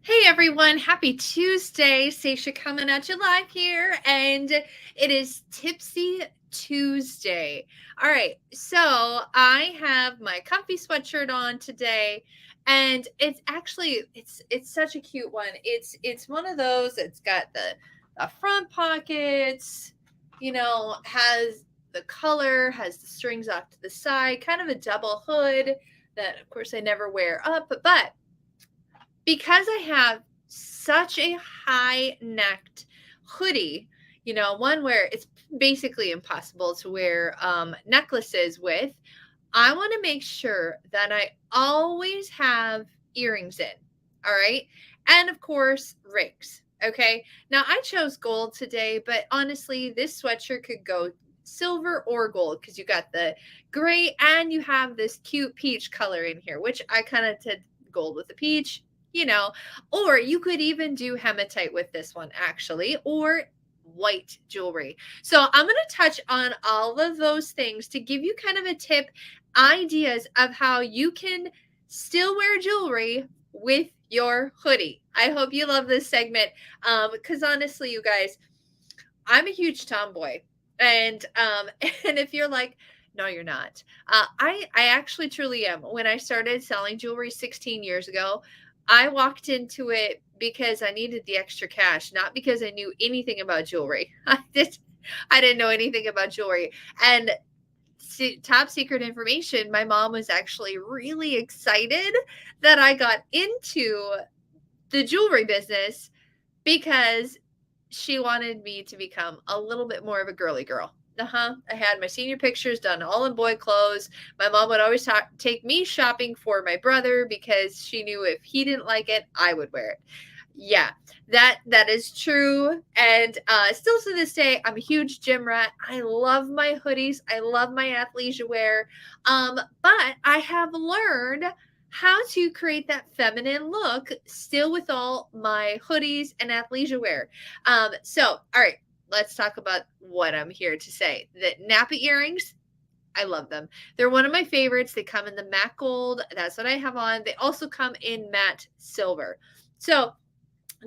Hey everyone, happy Tuesday. Seisha coming at you live here, and it is Tipsy Tuesday. All right, so I have my comfy sweatshirt on today, and it's such a cute one. It's one of those. It's got the front pockets, has the color, has the strings off to the side, kind of a double hood that of course I never wear up, but because I have such a high necked hoodie, one where it's basically impossible to wear necklaces with, I want to make sure that I always have earrings in. All right. And of course, rings. Okay. Now I chose gold today, but honestly, this sweatshirt could go silver or gold because you got the gray and you have this cute peach color in here, which I kind of did gold with the peach, or you could even do hematite with this one actually, or white jewelry. So I'm going to touch on all of those things to give you kind of a tip, ideas of how you can still wear jewelry with your hoodie. I hope you love this segment because honestly, you guys, I'm a huge tomboy. And and if you're like, no, you're not. I actually truly am. When I started selling jewelry 16 years ago, I walked into it because I needed the extra cash, not because I knew anything about jewelry. I didn't know anything about jewelry. And top secret information, my mom was actually really excited that I got into the jewelry business because she wanted me to become a little bit more of a girly girl. I had my senior pictures done all in boy clothes. My mom would always take me shopping for my brother because she knew if he didn't like it, I would wear it. Yeah, that is true. And still to this day, I'm a huge gym rat. I love my hoodies. I love my athleisure wear. But I have learned how to create that feminine look still with all my hoodies and athleisure wear. So, all right, let's talk about what I'm here to say. The nappy earrings, I love them. They're one of my favorites. They come in the matte gold. That's what I have on. They also come in matte silver. So,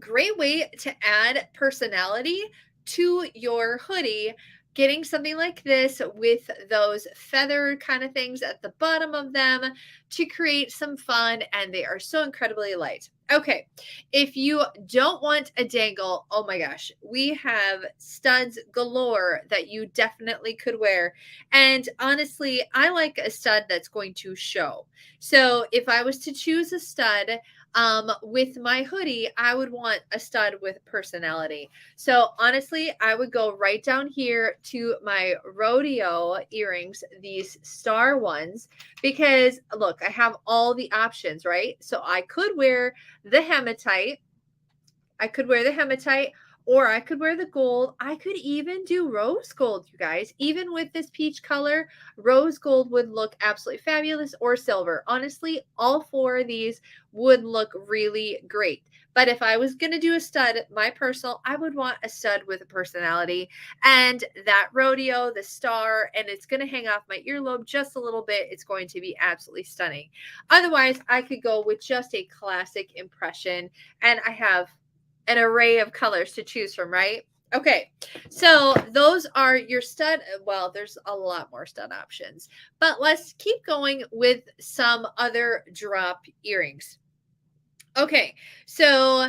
great way to add personality to your hoodie, getting something like this with those feather kind of things at the bottom of them to create some fun, and they are so incredibly light. Okay, if you don't want a dangle, oh my gosh, we have studs galore that you definitely could wear. And honestly, I like a stud that's going to show. So if I was to choose a stud, with my hoodie, I would want a stud with personality. So honestly, I would go right down here to my rodeo earrings, these star ones, because look, I have all the options, right? So I could wear the hematite. Or I could wear the gold. I could even do rose gold, you guys. Even with this peach color, rose gold would look absolutely fabulous, or silver. Honestly, all four of these would look really great. But if I was going to do a stud, my personal, I would want a stud with a personality. And that rodeo, the star, and it's going to hang off my earlobe just a little bit. It's going to be absolutely stunning. Otherwise, I could go with just a classic impression. And I have an array of colors to choose from, right? Okay, so those are your stud. Well, there's a lot more stud options, but let's keep going with some other drop earrings. Okay, so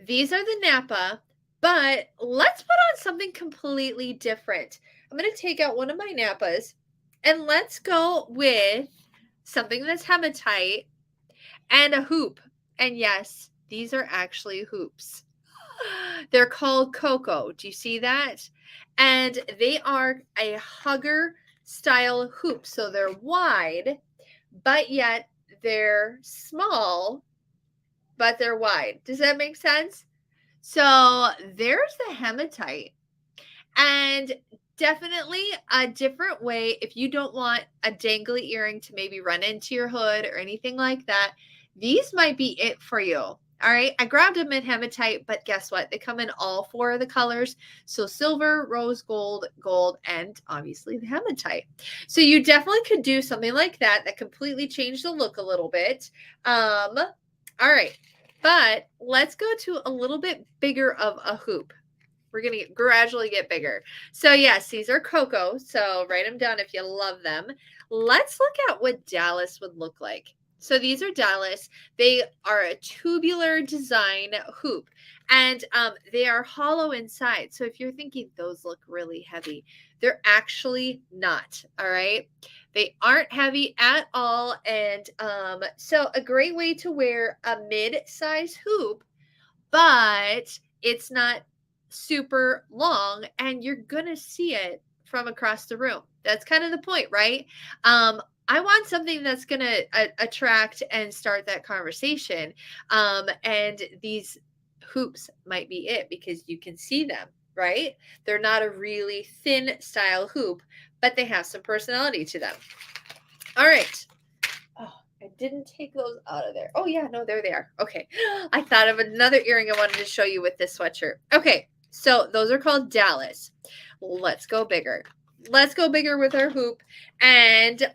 these are the Napa, but let's put on something completely different. I'm going to take out one of my Napas and let's go with something that's hematite and a hoop. And yes, these are actually hoops. They're called Coco. Do you see that? And they are a hugger style hoop. So they're wide, but yet they're small, but they're wide. Does that make sense? So there's the hematite. And definitely a different way if you don't want a dangly earring to maybe run into your hood or anything like that. These might be it for you. All right, I grabbed them in hematite, but guess what? They come in all four of the colors. So silver, rose gold, gold, and obviously the hematite. So you definitely could do something like that completely changed the look a little bit. All right. But let's go to a little bit bigger of a hoop. We're going to gradually get bigger. So yes, these are Coco. So write them down if you love them. Let's look at what Dallas would look like. So these are Dallas. They are a tubular design hoop, and they are hollow inside. So if you're thinking those look really heavy, they're actually not. All right. They aren't heavy at all. And so a great way to wear a mid-size hoop, but it's not super long and you're gonna see it from across the room. That's kind of the point, right? I want something that's gonna attract and start that conversation. And these hoops might be it because you can see them, right? They're not a really thin style hoop, but they have some personality to them. All right. Oh, I didn't take those out of there. Oh, yeah, no, there they are. Okay. I thought of another earring I wanted to show you with this sweatshirt. Okay, so those are called Dallas. Let's go bigger. Let's go bigger with our hoop, and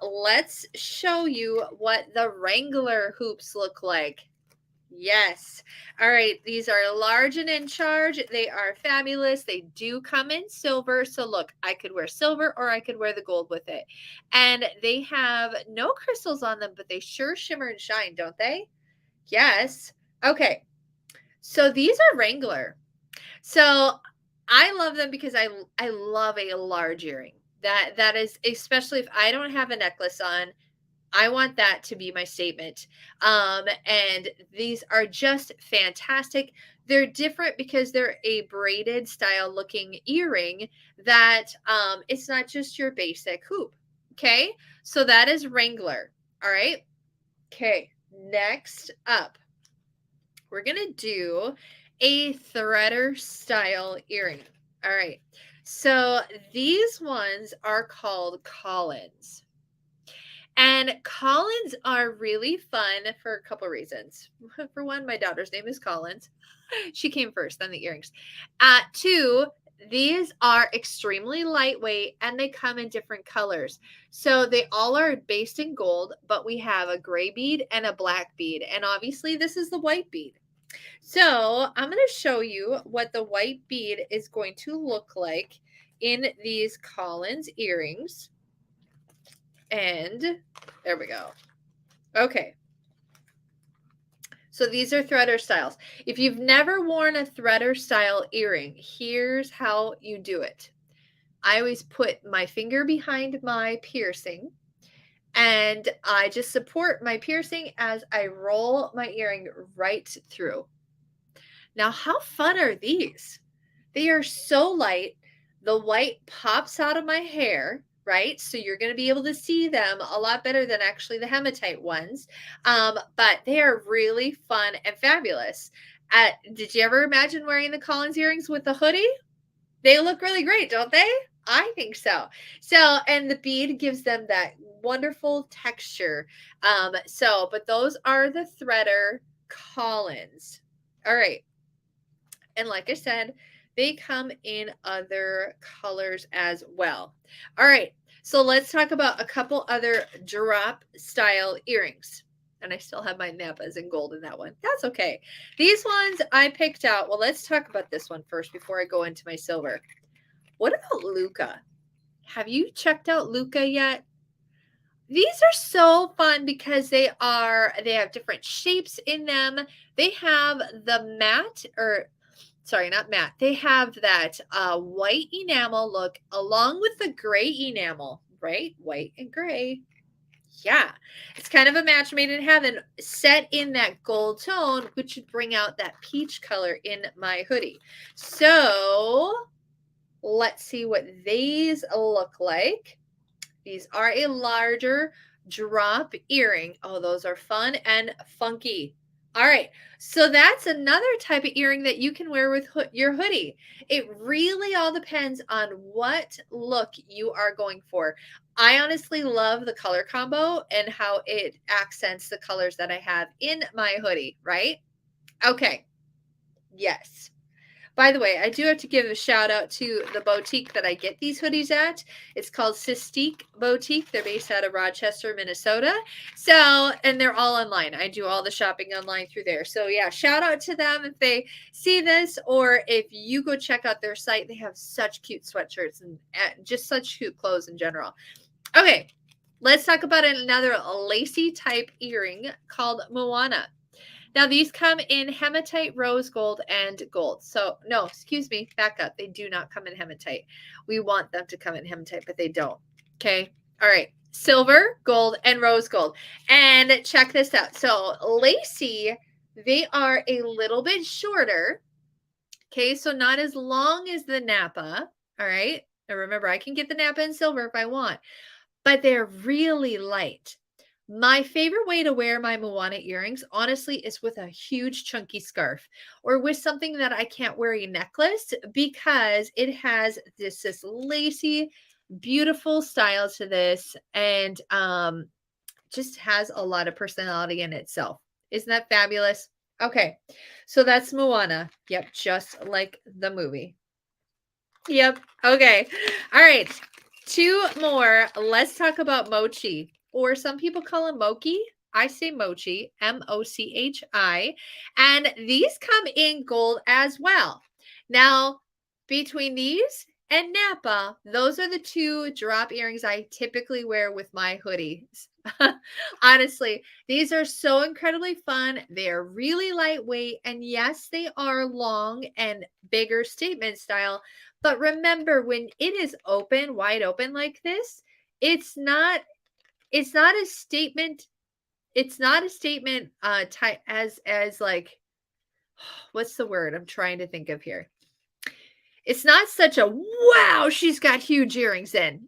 let's show you what the Wrangler hoops look like. Yes. All right. These are large and in charge. They are fabulous. They do come in silver. So look, I could wear silver or I could wear the gold with it. And they have no crystals on them, but they sure shimmer and shine, don't they? Yes. Okay. So these are Wrangler. So I love them because I love a large earring. That is, especially if I don't have a necklace on, I want that to be my statement. And these are just fantastic. They're different because they're a braided style looking earring that it's not just your basic hoop. Okay. So that is Wrangler. All right. Okay. Next up, we're going to do a threader style earring. All right. So these ones are called Collins. And Collins are really fun for a couple reasons. For one, my daughter's name is Collins. She came first, then the earrings. Two, these are extremely lightweight and they come in different colors. So they all are based in gold, but we have a gray bead and a black bead. And obviously, this is the white bead. So I'm going to show you what the white bead is going to look like in these Collins earrings. And there we go. Okay. So these are threader styles. If you've never worn a threader style earring, here's how you do it. I always put my finger behind my piercing and I just support my piercing as I roll my earring right through. Now, how fun are these? They are so light. The white pops out of my hair, right? So you're going to be able to see them a lot better than actually the hematite ones. But they are really fun and fabulous. Did you ever imagine wearing the Collins earrings with the hoodie? They look really great, don't they? I think so. So, and the bead gives them that wonderful texture. But those are the threader Collins. All right. And like I said, they come in other colors as well. All right, so let's talk about a couple other drop style earrings. And I still have my Napas in gold in that one. That's okay. These ones I picked out. Well, let's talk about this one first before I go into my silver. What about Luca? Have you checked out Luca yet? These are so fun because they have different shapes in them. They have the matte not matte. They have that white enamel look along with the gray enamel, right? White and gray. Yeah, it's kind of a match made in heaven, set in that gold tone, which would bring out that peach color in my hoodie. So let's see what these look like. These are a larger drop earring. Oh, those are fun and funky. All right, so that's another type of earring that you can wear with your hoodie. It really all depends on what look you are going for. I honestly love the color combo and how it accents the colors that I have in my hoodie, right? Okay, yes. By the way, I do have to give a shout out to the boutique that I get these hoodies at. It's called Sistine Boutique. They're based out of Rochester, Minnesota. So, and they're all online. I do all the shopping online through there. So, yeah, shout out to them if they see this, or if you go check out their site. They have such cute sweatshirts and just such cute clothes in general. Okay, let's talk about another lacy type earring called Moana. Now, these come in hematite, rose gold, and gold. So, no, excuse me, back up. They do not come in hematite. We want them to come in hematite, but they don't. Okay. All right. Silver, gold, and rose gold. And check this out. So, lacy, they are a little bit shorter. Okay. So, not as long as the Napa. All right. Now, remember, I can get the Napa in silver if I want, but they're really light. My favorite way to wear my Moana earrings, honestly, is with a huge chunky scarf or with something that I can't wear a necklace, because it has this lacy, beautiful style to this, and just has a lot of personality in itself. Isn't that fabulous? Okay, so that's Moana. Yep, just like the movie. Yep. Okay. All right. Two more. Let's talk about mochi, or some people call them mochi. I say mochi, Mochi. And these come in gold as well. Now, between these and Napa, those are the two drop earrings I typically wear with my hoodies. Honestly, these are so incredibly fun. They're really lightweight. And yes, they are long and bigger statement style. But remember, when it is open, wide open like this, it's not a statement. It's not a statement type as like, what's the word I'm trying to think of here? It's not such a wow, she's got huge earrings in.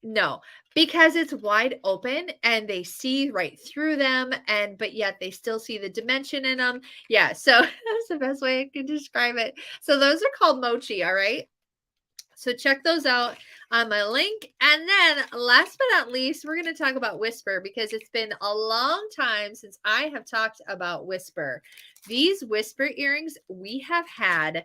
No, because it's wide open and they see right through them, and but yet they still see the dimension in them. Yeah, so that's the best way I can describe it. So those are called mochi, all right? So check those out on my link. And then last but not least, we're going to talk about Whisper, because it's been a long time since I have talked about Whisper. These Whisper earrings we have had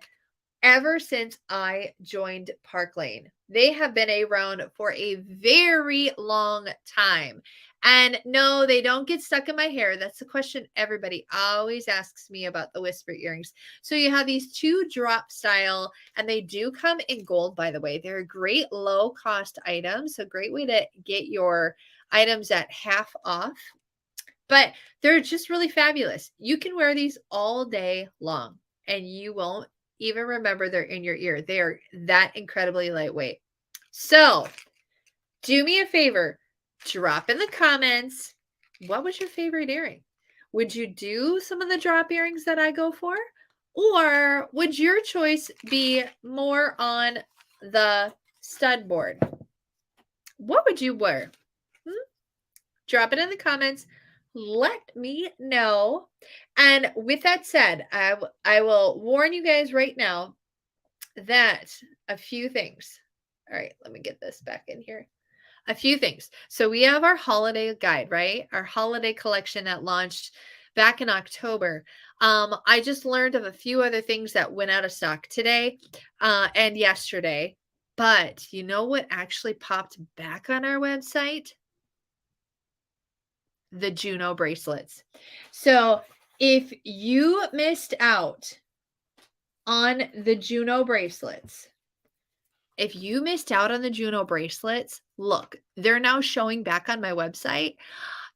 ever since I joined Park Lane. They have been around for a very long time. And no, they don't get stuck in my hair. That's the question everybody always asks me about the Whisper earrings. So you have these two drop style, and they do come in gold, by the way. They're a great low cost item. So great way to get your items at half off. But they're just really fabulous. You can wear these all day long and you won't even remember they're in your ear. They are that incredibly lightweight. So do me a favor, drop in the comments, what was your favorite earring? Would you do some of the drop earrings that I go for? Or would your choice be more on the stud board? What would you wear? Drop it in the comments. Let me know. And with that said, I will warn you guys right now that a few things. All right, let me get this back in here. A few things. So we have our holiday guide, right? Our holiday collection that launched back in October. I just learned of a few other things that went out of stock today and yesterday. But you know what actually popped back on our website? The Juno bracelets. So if you missed out on the Juno bracelets, look, they're now showing back on my website.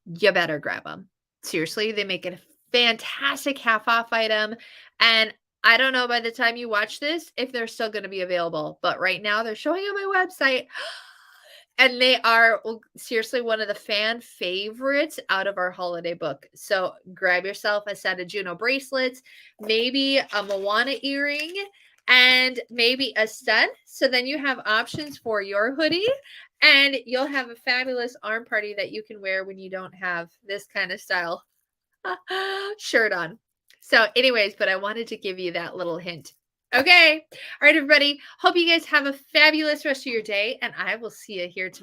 You better grab them. Seriously, they make it a fantastic half off item. And I don't know by the time you watch this if they're still going to be available, but right now they're showing on my website. And they are seriously one of the fan favorites out of our holiday book. So grab yourself a set of Juno bracelets, maybe a Moana earring, and maybe a stud. So then you have options for your hoodie, and you'll have a fabulous arm party that you can wear when you don't have this kind of style shirt on. So anyways, but I wanted to give you that little hint. Okay. All right, everybody. Hope you guys have a fabulous rest of your day, and I will see you here tomorrow.